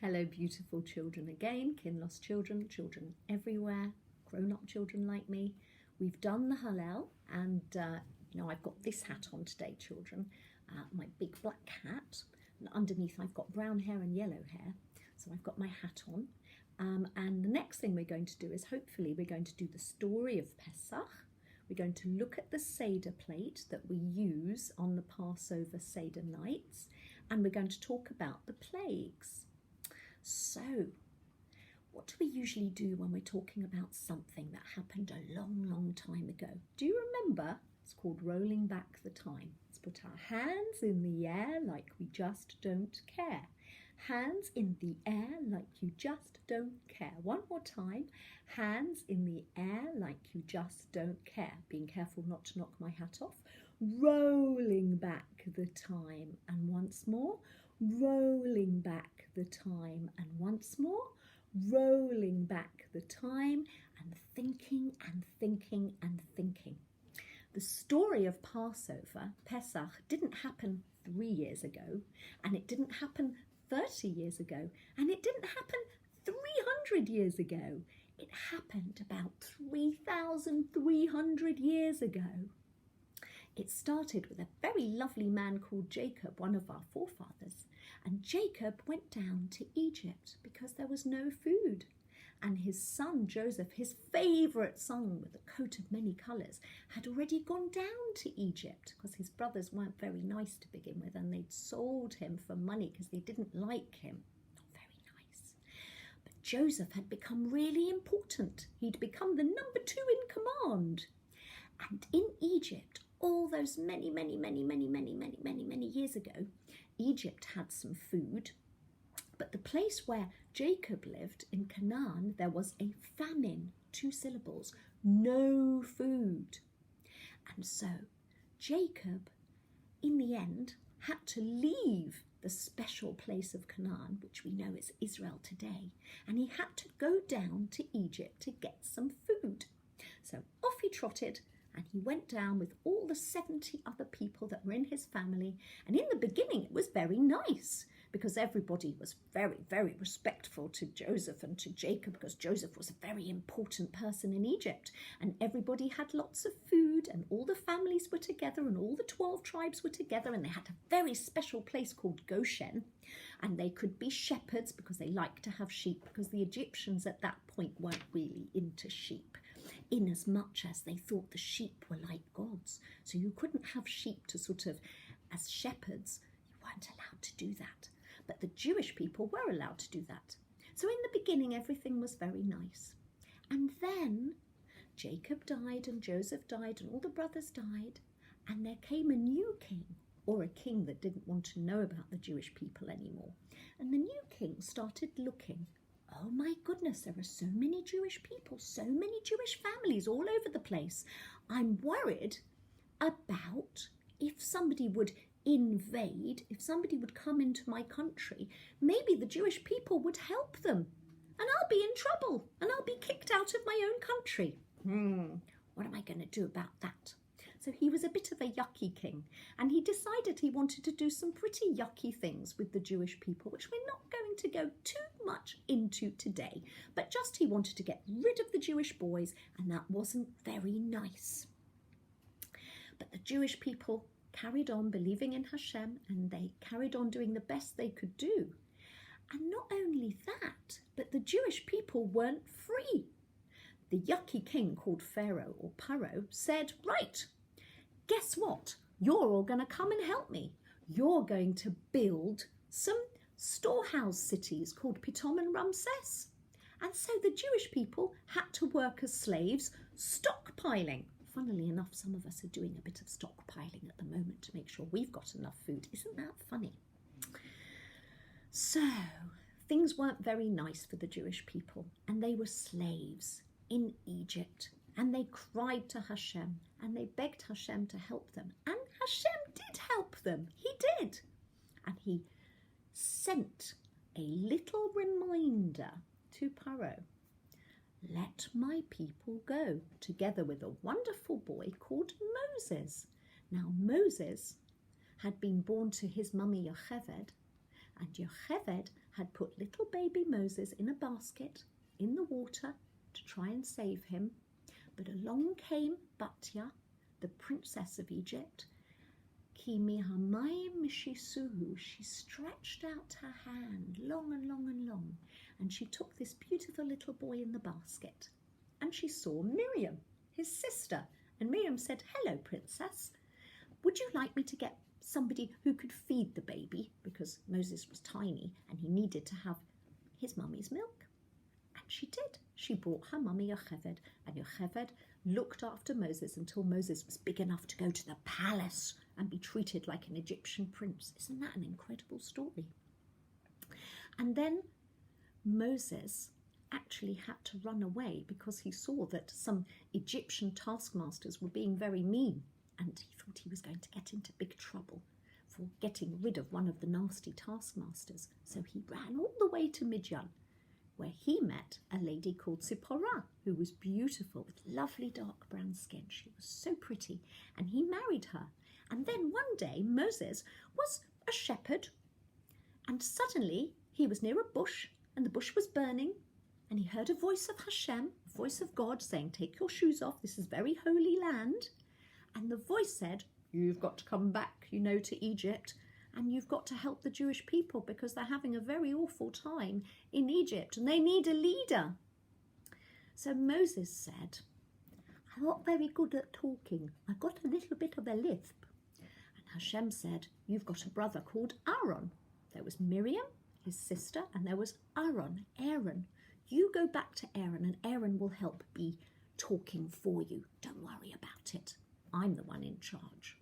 Hello, beautiful children again, kinlos children, children everywhere, grown-up children like me. We've done the Hallel, and I've got this hat on today, children, my big black hat, and underneath I've got brown hair and yellow hair, so I've got my hat on. And the next thing we're going to do is hopefully we're going to do the story of Pesach. We're going to look at the Seder plate that we use on the Passover Seder nights, and we're going to talk about the plagues. So, what do we usually do when we're talking about something that happened a long, long time ago? Do you remember? It's called rolling back the time. Let's put our hands in the air like we just don't care. Hands in the air like you just don't care. One more time. Hands in the air like you just don't care. Being careful not to knock my hat off. Rolling back the time. And once more. Rolling back the time. And once more. Rolling back the time. And thinking and thinking and thinking. The story of Passover, Pesach, didn't happen 3 years ago. And it didn't happen 30 years ago, and it didn't happen 300 years ago. It happened about 3,300 years ago. It started with a very lovely man called Jacob, one of our forefathers, and Jacob went down to Egypt because there was no food. And his son Joseph, his favourite son with a coat of many colours, had already gone down to Egypt because his brothers weren't very nice to begin with, and they'd sold him for money because they didn't like him. Not very nice. But Joseph had become really important. He'd become the number 2 in command. And in Egypt, all those many years ago, Egypt had some food. But the place where Jacob lived in Canaan, there was a famine, 2 syllables, no food. And so Jacob, in the end, had to leave the special place of Canaan, which we know is Israel today, and he had to go down to Egypt to get some food. So off he trotted, and he went down with all the 70 other people that were in his family. And in the beginning, it was very nice, because everybody was very, very respectful to Joseph and to Jacob, because Joseph was a very important person in Egypt. And everybody had lots of food, and all the families were together, and all the 12 tribes were together, and they had a very special place called Goshen. And they could be shepherds because they liked to have sheep, because the Egyptians at that point weren't really into sheep, in as much as they thought the sheep were like gods. So you couldn't have sheep to sort of, as shepherds, you weren't allowed to do that. But the Jewish people were allowed to do that. So in the beginning, everything was very nice. And then Jacob died and Joseph died and all the brothers died. And there came a new king, or a king that didn't want to know about the Jewish people anymore. And the new king started looking. Oh my goodness, there are so many Jewish people, so many Jewish families all over the place. I'm worried about if somebody would invade, if somebody would come into my country, maybe the Jewish people would help them, and I'll be in trouble, and I'll be kicked out of my own country. What am I going to do about that? So he was a bit of a yucky king, and he decided he wanted to do some pretty yucky things with the Jewish people, which we're not going to go too much into today, but just he wanted to get rid of the Jewish boys, and that wasn't very nice. But the Jewish people carried on believing in Hashem, and they carried on doing the best they could do. And not only that, but the Jewish people weren't free. The yucky king called Pharaoh or Paro said, right, guess what? You're all going to come and help me. You're going to build some storehouse cities called Pitom and Ramses. And so the Jewish people had to work as slaves, stockpiling. Funnily enough, some of us are doing a bit of stockpiling at the moment to make sure we've got enough food. Isn't that funny? So things weren't very nice for the Jewish people, and they were slaves in Egypt, and they cried to Hashem, and they begged Hashem to help them, and Hashem did help them. He did. And he sent a little reminder to Paro. Let my people go, together with a wonderful boy called Moses. Now Moses had been born to his mummy Yocheved, And Yocheved had put little baby Moses in a basket in the water to try and save him. But along came Batya, the princess of Egypt. Ki mihamayim mishisuhu, she stretched out her hand long and long and long, and she took this beautiful little boy in the basket. And she saw Miriam, his sister. And Miriam said, "Hello, princess. Would you like me to get somebody who could feed the baby?" Because Moses was tiny and he needed to have his mummy's milk. And she did. She brought her mummy Yocheved, and Yocheved looked after Moses until Moses was big enough to go to the palace and be treated like an Egyptian prince. Isn't that an incredible story? And then Moses actually had to run away because he saw that some Egyptian taskmasters were being very mean, and he thought he was going to get into big trouble for getting rid of one of the nasty taskmasters. So he ran all the way to Midian, where he met a lady called Zipporah, who was beautiful with lovely dark brown skin. She was so pretty, and he married her. And then one day Moses was a shepherd, and suddenly he was near a bush, and the bush was burning, and he heard a voice of Hashem, a voice of God, saying, "Take your shoes off, this is very holy land." And the voice said, "You've got to come back, to Egypt, and you've got to help the Jewish people because they're having a very awful time in Egypt and they need a leader." So Moses said, "I'm not very good at talking. I've got a little bit of a lisp." And Hashem said, "You've got a brother called Aaron." There was Miriam, his sister, and there was Aaron. You go back to Aaron, and Aaron will help be talking for you. Don't worry about it. I'm the one in charge.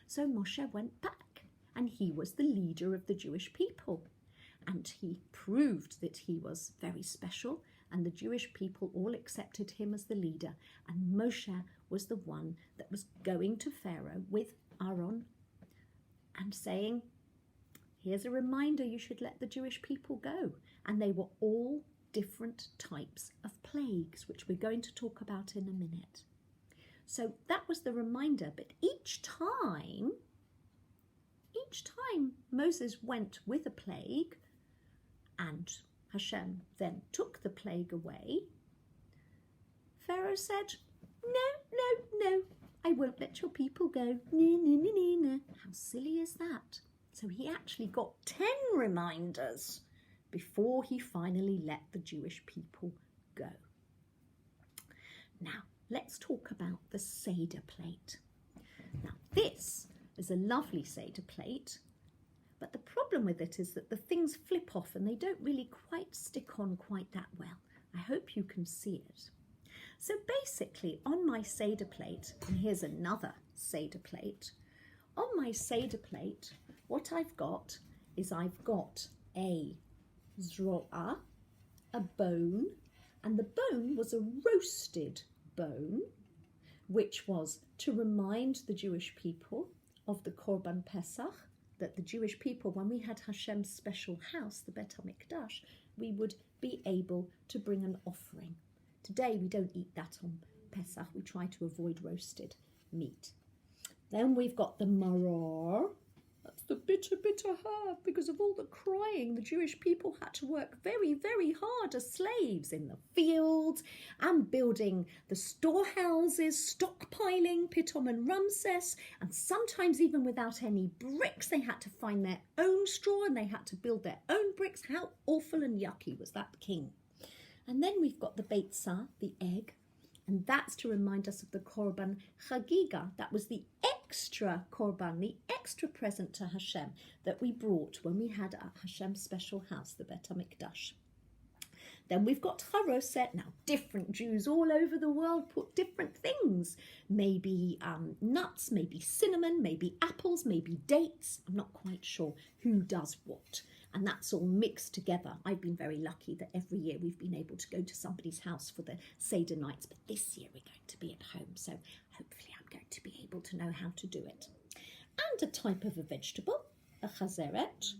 So Moshe went back, and he was the leader of the Jewish people. And he proved that he was very special, and the Jewish people all accepted him as the leader. And Moshe was the one that was going to Pharaoh with Aaron and saying, "Here's a reminder, you should let the Jewish people go." And they were all different types of plagues, which we're going to talk about in a minute. So that was the reminder. But each time Moses went with a plague and Hashem then took the plague away, Pharaoh said, No, I won't let your people go. No. How silly is that? So he actually got 10 reminders before he finally let the Jewish people go. Now, let's talk about the Seder plate. Now, this is a lovely Seder plate, but the problem with it is that the things flip off and they don't really quite stick on quite that well. I hope you can see it. So basically, on my Seder plate, and here's another Seder plate, on my Seder plate, what I've got is I've got a zroa, a bone, and the bone was a roasted bone, which was to remind the Jewish people of the Korban Pesach, that the Jewish people, when we had Hashem's special house, the Bet HaMikdash, we would be able to bring an offering. Today we don't eat that on Pesach, we try to avoid roasted meat. Then we've got the maror. That's the bitter herb. Because of all the crying, the Jewish people had to work very, very hard as slaves in the fields and building the storehouses, stockpiling Pitom and Ramses, and sometimes even without any bricks, they had to find their own straw and they had to build their own bricks. How awful and yucky was that king? And then we've got the beitzah, the egg, and that's to remind us of the Korban Chagiga. That was the extra Korban, the extra present to Hashem that we brought when we had Hashem's special house, the Bet HaMikdash. Then we've got charoset. Now, different Jews all over the world put different things. Maybe nuts, maybe cinnamon, maybe apples, maybe dates. I'm not quite sure who does what. And that's all mixed together. I've been very lucky that every year we've been able to go to somebody's house for the Seder nights. But this year we're going to be at home. So hopefully I'm going to be able to know how to do it. And a type of a vegetable, a chazeret.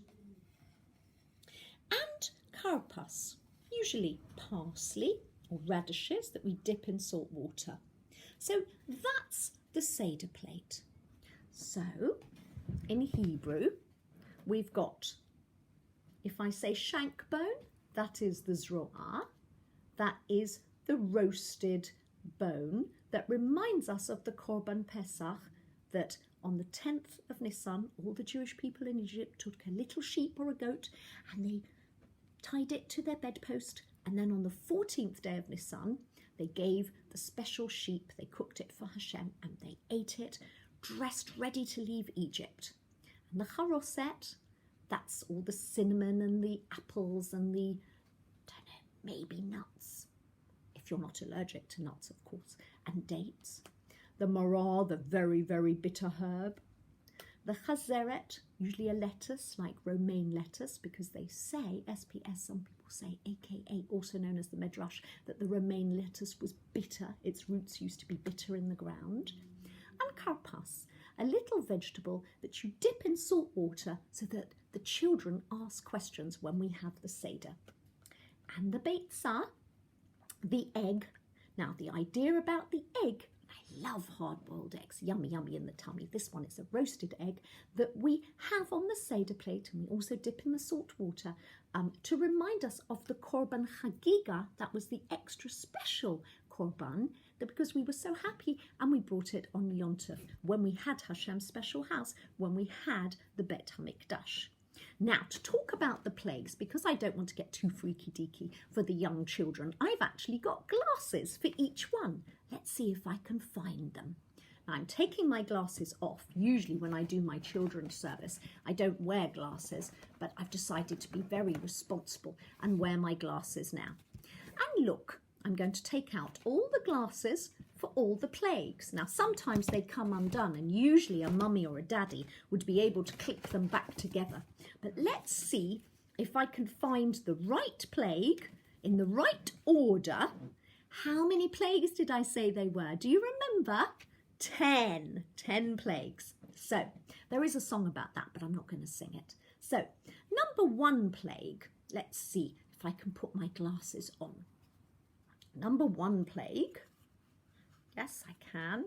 And karpas. Usually parsley or radishes that we dip in salt water. So that's the Seder plate. So in Hebrew, we've got If I say shank bone, that is the zro'ah. That is the roasted bone that reminds us of the Korban Pesach, that on the 10th of Nisan, all the Jewish people in Egypt took a little sheep or a goat and they tied it to their bedpost. And then on the 14th day of Nisan, they gave the special sheep, they cooked it for Hashem and they ate it, dressed ready to leave Egypt. And the charoset, that's all the cinnamon and the apples and the, don't know, maybe nuts, if you're not allergic to nuts, of course, and dates. The maror, the very, very bitter herb. The chazeret, usually a lettuce, like romaine lettuce, because they say, SPS, some people say, aka, also known as the medrash, that the romaine lettuce was bitter. Its roots used to be bitter in the ground. And karpas, a little vegetable that you dip in salt water so that the children ask questions when we have the Seder. And the beitzah, the egg. Now, the idea about the egg, I love hard-boiled eggs, yummy, yummy in the tummy. This one is a roasted egg that we have on the Seder plate, and we also dip in the salt water to remind us of the Korban Chagiga. That was the extra special Korban, that because we were so happy and we brought it on Yom Tov, when we had Hashem's special house, when we had the Bet HaMikdash. Now, to talk about the plagues, because I don't want to get too freaky-deaky for the young children, I've actually got glasses for each one. Let's see if I can find them. Now, I'm taking my glasses off. Usually when I do my children's service, I don't wear glasses, but I've decided to be very responsible and wear my glasses now. And look, I'm going to take out all the glasses for all the plagues. Now, sometimes they come undone, and usually a mummy or a daddy would be able to click them back together. But let's see if I can find the right plague in the right order. How many plagues did I say they were? Do you remember? 10 plagues. So there is a song about that, but I'm not going to sing it. So number 1 plague, let's see if I can put my glasses on. Number 1 plague. Yes, I can.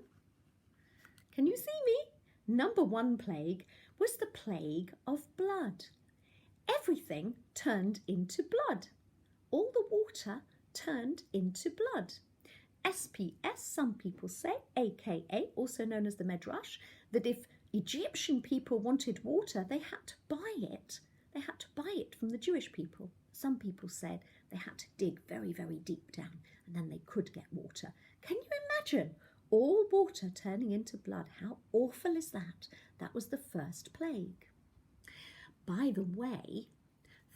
Can you see me? Number 1 plague was the plague of blood. Everything turned into blood. All the water turned into blood. SPS, some people say, aka, also known as the medrash, that if Egyptian people wanted water, they had to buy it. They had to buy it from the Jewish people. Some people said they had to dig very, very deep down and then they could get water. Can you imagine all water turning into blood? How awful is that? That was the first plague. By the way,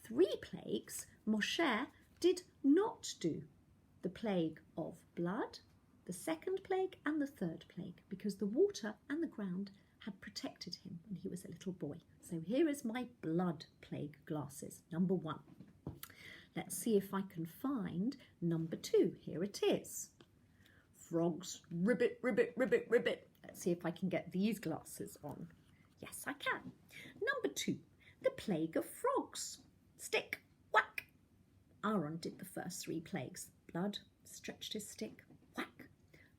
3 plagues Moshe did not do. The plague of blood, the 2nd plague and the 3rd plague, because the water and the ground had protected him when he was a little boy. So here is my blood plague glasses, number 1. Let's see if I can find number 2. Here it is. Frogs, ribbit, ribbit, ribbit, ribbit. Let's see if I can get these glasses on. Yes, I can. Number 2, the plague of frogs. Stick, whack. Aaron did the first 3 plagues. Blood, stretched his stick, whack,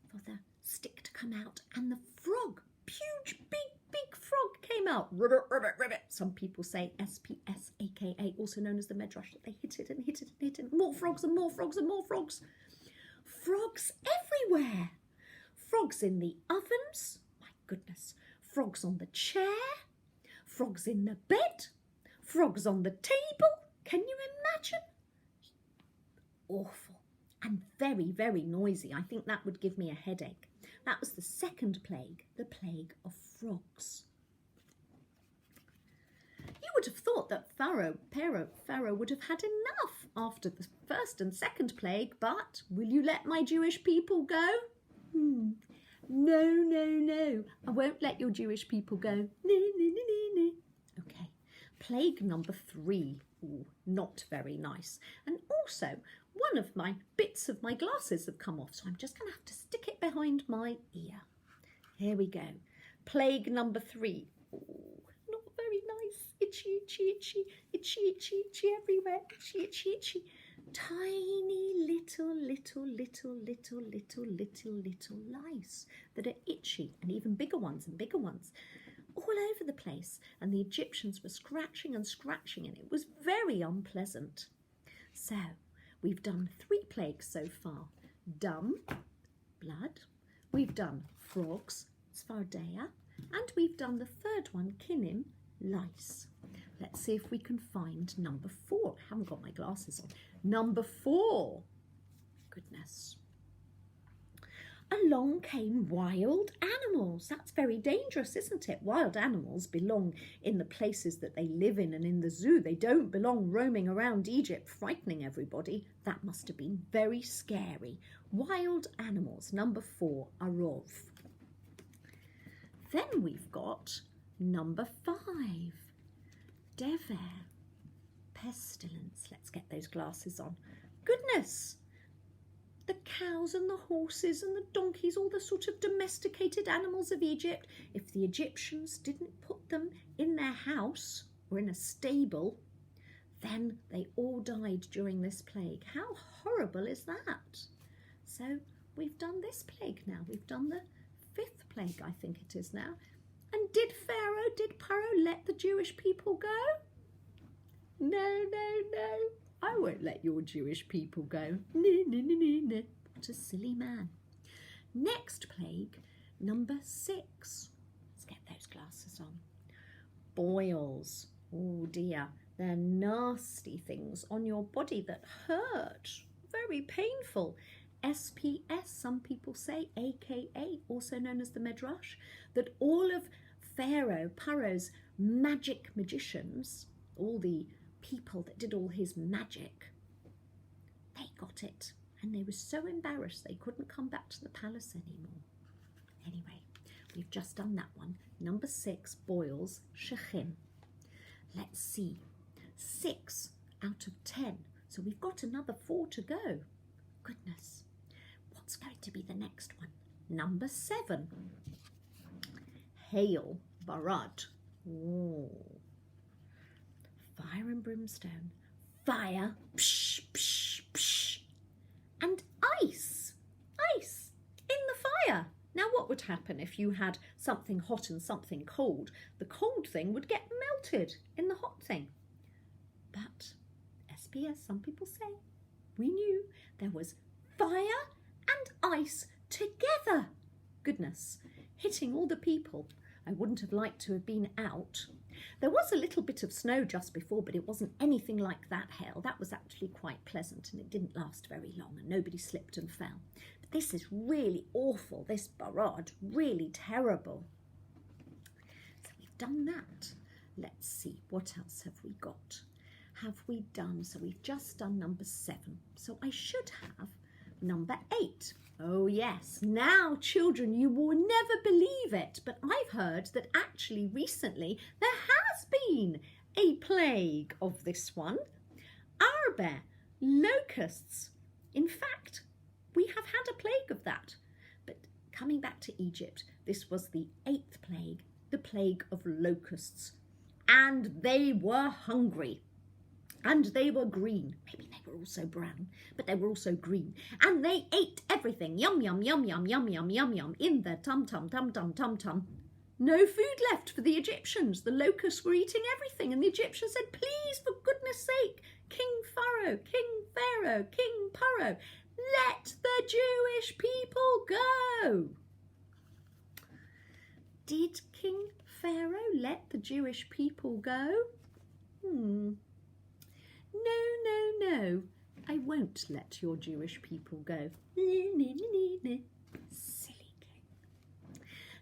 for the stick to come out, and the frog, huge, big frog came out. Ribbit, ribbit, ribbit. Some people say SPS, aka, also known as the medrash, that they hit it and hit it and hit it. More frogs and more frogs and more frogs. Frogs everywhere. Frogs in the ovens. My goodness. Frogs on the chair. Frogs in the bed. Frogs on the table. Can you imagine? Awful. And very, very noisy. I think that would give me a headache. That was the 2nd plague, the plague of frogs. You would have thought that Pharaoh would have had enough after the 1st and 2nd plague, but will you let my Jewish people go? No. I won't let your Jewish people go. No. Okay. Plague number 3. Ooh, not very nice. And also, one of my bits of my glasses have come off, so I'm just going to have to stick it behind my ear. Here we go. Plague number 3. Ooh, not very nice. Itchy, itchy, itchy, itchy, itchy, itchy everywhere. Itchy, itchy, itchy. Tiny little lice that are itchy, and even bigger ones and bigger ones. all over the place, and the Egyptians were scratching and scratching, and it was very unpleasant. So we've done 3 plagues so far. Dung, blood. We've done frogs, Svardea, and we've done the 3rd one, Kinim, lice. Let's see if we can find number 4. I haven't got my glasses on. Number 4. Goodness. Along came wild animals. That's very dangerous, isn't it? Wild animals belong in the places that they live in and in the zoo. They don't belong roaming around Egypt frightening everybody. That must have been very scary. Wild animals, number 4, Arov. Then we've got number 5, Dever, pestilence. Let's get those glasses on. Goodness! The cows and the horses and the donkeys, all the sort of domesticated animals of Egypt, if the Egyptians didn't put them in their house or in a stable, then they all died during this plague. How horrible is that? So we've done this plague now. We've done the 5th plague, I think it is now. And did Paro let the Jewish people go? No, no, no. I won't let your Jewish people go. No, no, no, no, no. What a silly man. Next plague, number 6. Let's get those glasses on. Boils. Oh dear. They're nasty things on your body that hurt. Very painful. SPS, some people say, aka, also known as the Medrash, that all of Paro's magic magicians, all the people that did all his magic, they got it, and they were so embarrassed they couldn't come back to the palace anymore. Anyway, we've just done that one. Number 6, boils, shechim. Let's see, 6 out of 10, so we've got another 4 to go. Goodness, what's going to be the next one? Number 7, hail, barad. Oh. Fire and brimstone, fire, psh, psh, psh, and ice in the fire. Now what would happen if you had something hot and something cold? The cold thing would get melted in the hot thing. But SPS, some people say, we knew there was fire and ice together. Goodness, hitting all the people. I wouldn't have liked to have been out. There was a little bit of snow just before, but it wasn't anything like that hail. That was actually quite pleasant, and it didn't last very long, and nobody slipped and fell. But this is really awful, this barad, really terrible. So we've done that. Let's see, what else have we got? Have we done, so we've just done number 7. So I should have number 8. Oh yes, now children, you will never believe it, but I've heard that actually recently there has been a plague of this one. Arbe, locusts. In fact, we have had a plague of that. But coming back to Egypt, this was the 8th plague, the plague of locusts. And they were hungry. And they were green. Maybe they were also brown, but they were also green. And they ate everything. Yum, yum, yum, yum, yum, yum, yum, yum. In their tum-tum, tum-tum, tum-tum. No food left for the Egyptians. The locusts were eating everything. And the Egyptians said, please, for goodness sake, King Pharaoh, King Paro, let the Jewish people go. Did King Pharaoh let the Jewish people go? No, I won't let your Jewish people go. Silly king.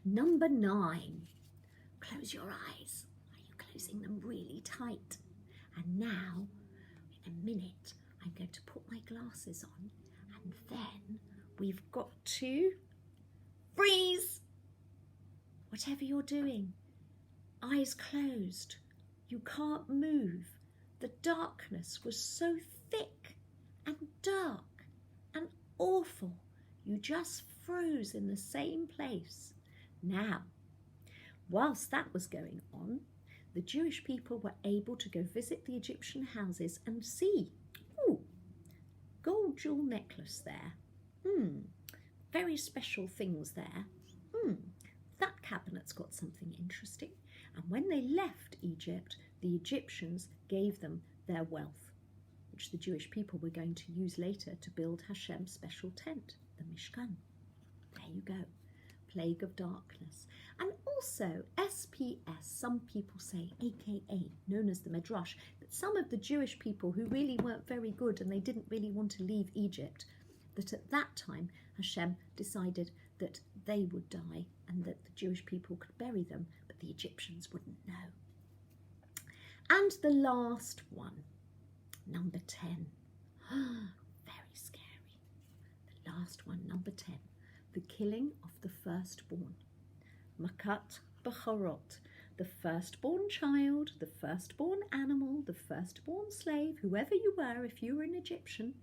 Number 9. Close your eyes. Are you closing them really tight? And now, in a minute, I'm going to put my glasses on, and then we've got to freeze. Whatever you're doing, eyes closed. You can't move. The darkness was so thick and dark and awful. You just froze in the same place. Now, whilst that was going on, the Jewish people were able to go visit the Egyptian houses and see, gold jewel necklace there. Very special things there. that cabinet's got something interesting. And when they left Egypt, the Egyptians gave them their wealth, which the Jewish people were going to use later to build Hashem's special tent, the Mishkan. There you go. Plague of darkness. And also SPS, some people say, aka known as the Midrash, that some of the Jewish people who really weren't very good and they didn't really want to leave Egypt, that at that time Hashem decided that they would die and that the Jewish people could bury them, but the Egyptians wouldn't know. And the last one, number 10. Very scary. The last one, number 10. The killing of the firstborn. Makat B'chorot. The firstborn child, the firstborn animal, the firstborn slave, whoever you were, if you were an Egyptian,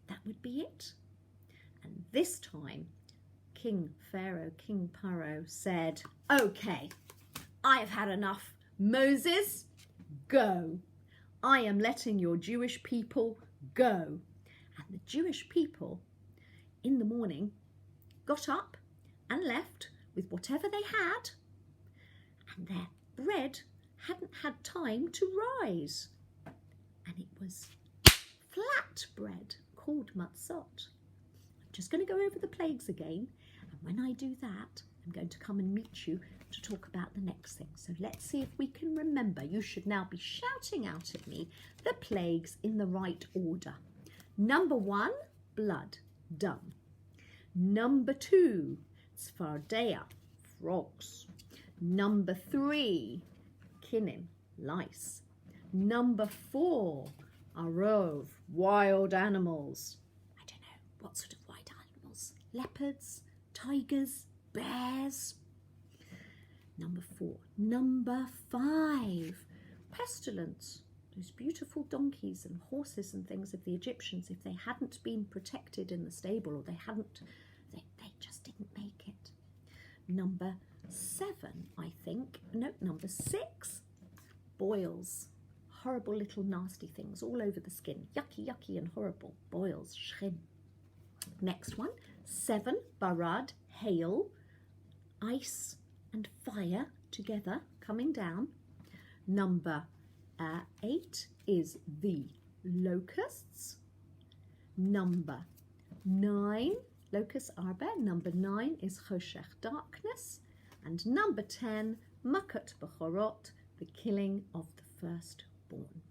that would be it. And this time, King Paro said, okay, I've had enough. Moses, go. I am letting your Jewish people go. And the Jewish people, in the morning, got up and left with whatever they had, and their bread hadn't had time to rise. And it was flat bread called matzot. I'm just going to go over the plagues again, and when I do that, I'm going to come and meet you to talk about the next thing. So let's see if we can remember. You should now be shouting out at me the plagues in the right order. Number 1, blood, dung. Number 2, Tzfardea, frogs. Number 3, kinim, lice. Number 4, arov, wild animals. I don't know, what sort of wild animals? Leopards, tigers, bears. Number 4. Number 5, pestilence. Those beautiful donkeys and horses and things of the Egyptians, if they hadn't been protected in the stable, or they just didn't make it. Number 7, I think. No, number 6, boils. Horrible little nasty things all over the skin. Yucky, yucky and horrible. Boils, shrim. Next one, 7, barad, hail, ice and fire together coming down. Number 8 is the locusts. Number 9, locusts arba. Number 9 is choshech, darkness. And number 10, makat b'chorot, the killing of the firstborn.